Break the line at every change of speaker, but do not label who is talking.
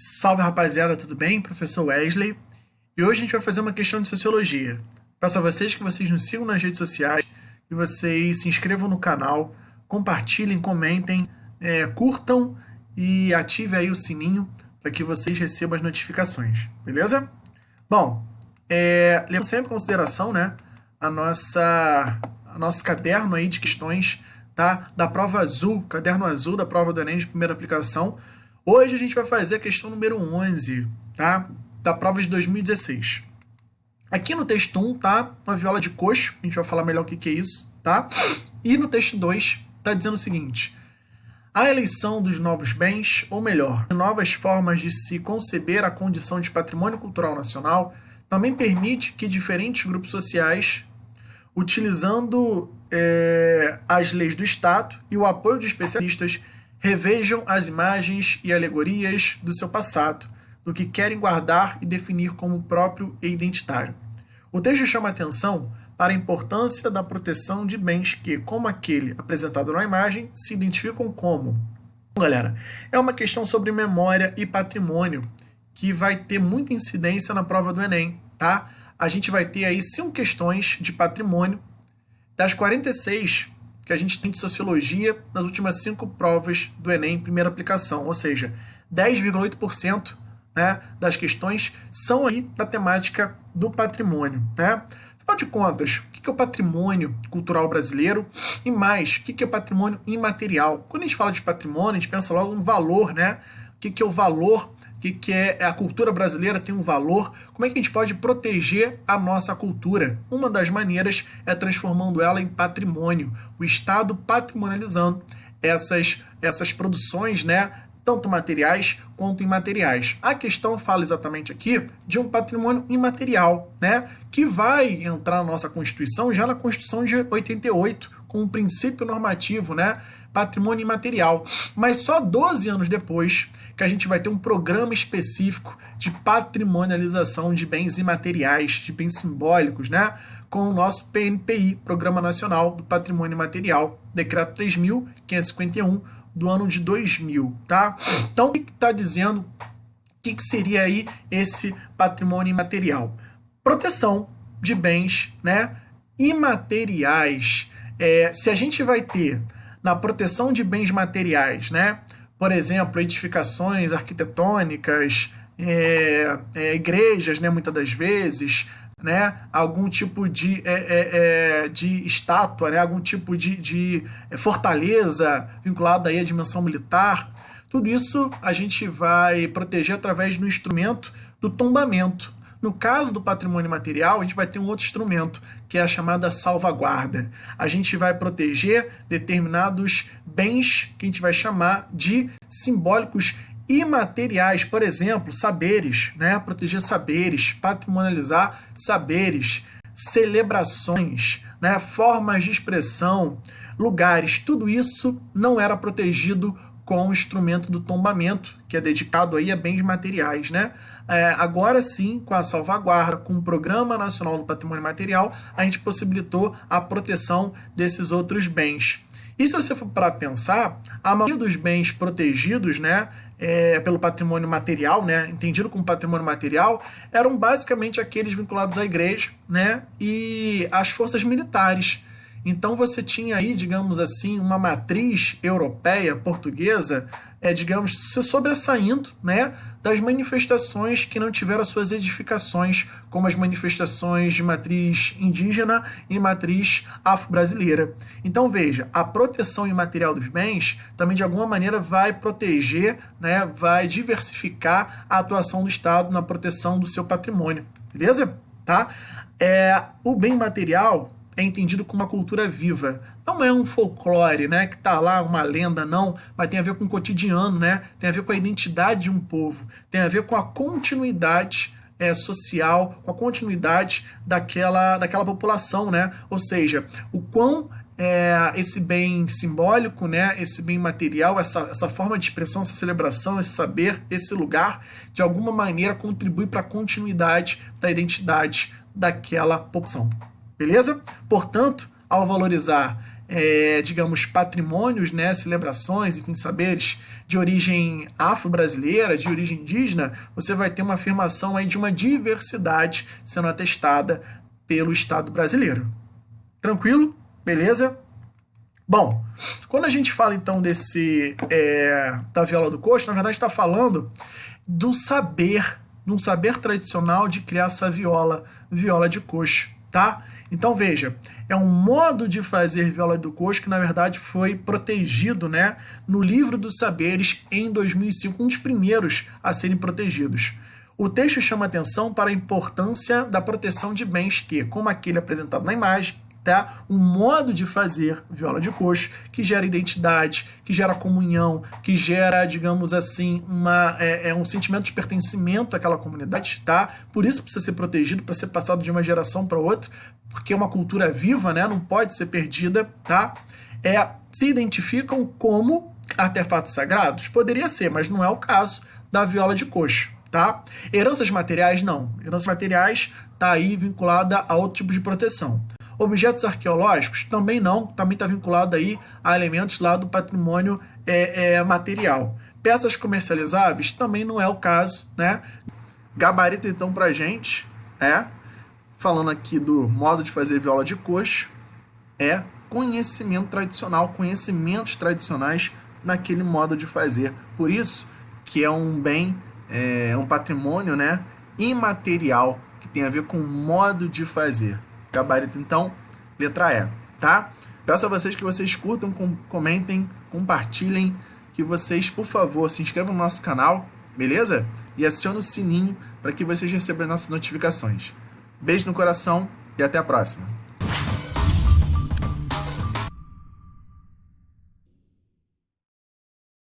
Salve rapaziada, tudo bem? Professor Wesley. E hoje a gente vai fazer uma questão de sociologia. Peço a vocês que vocês nos sigam nas redes sociais, que vocês se inscrevam no canal, compartilhem, comentem, curtam e ativem aí o sininho para que vocês recebam as notificações, beleza? Bom, levando sempre em consideração, né, nosso caderno aí de questões, tá, da prova azul, caderno azul da prova do Enem de primeira aplicação. Hoje a gente vai fazer a questão número 11, tá? Da prova de 2016. Aqui no texto 1, tá? Uma viola de coxo, a gente vai falar melhor o que é isso, tá? E no texto 2, tá dizendo o seguinte: a eleição dos novos bens, ou melhor, novas formas de se conceber a condição de patrimônio cultural nacional, também permite que diferentes grupos sociais, utilizando as leis do Estado e o apoio de especialistas, revejam as imagens e alegorias do seu passado, do que querem guardar e definir como próprio e identitário. O texto chama a atenção para a importância da proteção de bens que, como aquele apresentado na imagem, se identificam como. Galera, é uma questão sobre memória e patrimônio que vai ter muita incidência na prova do Enem, tá? A gente vai ter aí 5 questões de patrimônio das 46 que a gente tem de sociologia nas últimas 5 provas do Enem primeira aplicação, ou seja, 10,8%, né, das questões são aí da temática do patrimônio, né? Afinal de contas, o que é o patrimônio cultural brasileiro e mais, o que é o patrimônio imaterial? Quando a gente fala de patrimônio, a gente pensa logo no valor, né? O que é o valor? O que é a cultura brasileira tem um valor? Como é que a gente pode proteger a nossa cultura? Uma das maneiras é transformando ela em patrimônio, o Estado patrimonializando essas produções, né, tanto materiais quanto imateriais. A questão fala exatamente aqui de um patrimônio imaterial, né, que vai entrar na nossa Constituição já na Constituição de 88, com um princípio normativo, né, patrimônio imaterial. Mas só 12 anos depois que a gente vai ter um programa específico de patrimonialização de bens imateriais, de bens simbólicos, né, com o nosso PNPI, Programa Nacional do Patrimônio Imaterial, Decreto 3.551, do ano de 2000, tá? Então, o que está dizendo? O que seria aí esse patrimônio imaterial? Proteção de bens, né, imateriais. Se a gente vai ter na proteção de bens materiais, né, por exemplo, edificações arquitetônicas, igrejas, né, muitas das vezes, né, algum tipo de estátua, né, algum tipo de fortaleza vinculada aí à dimensão militar, tudo isso a gente vai proteger através do instrumento do tombamento. No caso do patrimônio material, a gente vai ter um outro instrumento, que é a chamada salvaguarda. A gente vai proteger determinados bens que a gente vai chamar de simbólicos imateriais, por exemplo, saberes, né? Proteger saberes, patrimonializar saberes, celebrações, né? Formas de expressão, lugares, tudo isso não era protegido com o instrumento do tombamento, que é dedicado aí a bens materiais, né? Agora sim, com a salvaguarda, com o Programa Nacional do Patrimônio Material, a gente possibilitou a proteção desses outros bens. E se você for para pensar, a maioria dos bens protegidos, né, pelo patrimônio material, né, entendido como patrimônio material, eram basicamente aqueles vinculados à igreja, né, e às forças militares. Então você tinha aí, digamos assim, uma matriz europeia, portuguesa, digamos, se sobressaindo, né, das manifestações que não tiveram as suas edificações, como as manifestações de matriz indígena e matriz afro-brasileira. Então veja, a proteção imaterial dos bens também de alguma maneira vai proteger, né, vai diversificar a atuação do Estado na proteção do seu patrimônio, beleza? Tá? O bem material é entendido como uma cultura viva. Não é um folclore, né, que está lá, uma lenda, não, mas tem a ver com o cotidiano, né, tem a ver com a identidade de um povo, tem a ver com a continuidade social, com a continuidade daquela população, né, ou seja, o quão esse bem simbólico, né, esse bem material, essa forma de expressão, essa celebração, esse saber, esse lugar, de alguma maneira contribui para a continuidade da identidade daquela população. Beleza? Portanto, ao valorizar digamos, patrimônios, né, celebrações, enfim, saberes de origem afro-brasileira, de origem indígena, você vai ter uma afirmação aí de uma diversidade sendo atestada pelo Estado brasileiro. Tranquilo? Beleza? Bom, quando a gente fala então da viola do coxo, na verdade está falando do saber, de um saber tradicional de criar essa viola de coxo, tá? Então veja, é um modo de fazer viola do coxo que na verdade foi protegido, né, no Livro dos Saberes em 2005, um dos primeiros a serem protegidos. O texto chama atenção para a importância da proteção de bens que, como aquele apresentado na imagem, tá? Um modo de fazer viola de coxo que gera identidade, que gera comunhão, que gera, digamos assim, um sentimento de pertencimento àquela comunidade, tá? Por isso precisa ser protegido, para ser passado de uma geração para outra, porque é uma cultura viva, né? Não pode ser perdida, tá? Se identificam como artefatos sagrados? Poderia ser, mas não é o caso da viola de coxo, tá? Heranças materiais, não. Heranças materiais tá aí vinculada a outro tipo de proteção. Objetos arqueológicos, também não, também está vinculado aí a elementos lá do patrimônio material. Peças comercializáveis, também não é o caso, né? Gabarito, então, pra gente, falando aqui do modo de fazer viola de coxo, conhecimento tradicional, conhecimentos tradicionais naquele modo de fazer. Por isso que é um bem, um patrimônio, né, imaterial, que tem a ver com o modo de fazer. Gabarito, então, letra E, tá? Peço a vocês que vocês curtam, comentem, compartilhem, que vocês, por favor, se inscrevam no nosso canal, beleza? E acione o sininho para que vocês recebam as nossas notificações. Beijo no coração e até a próxima.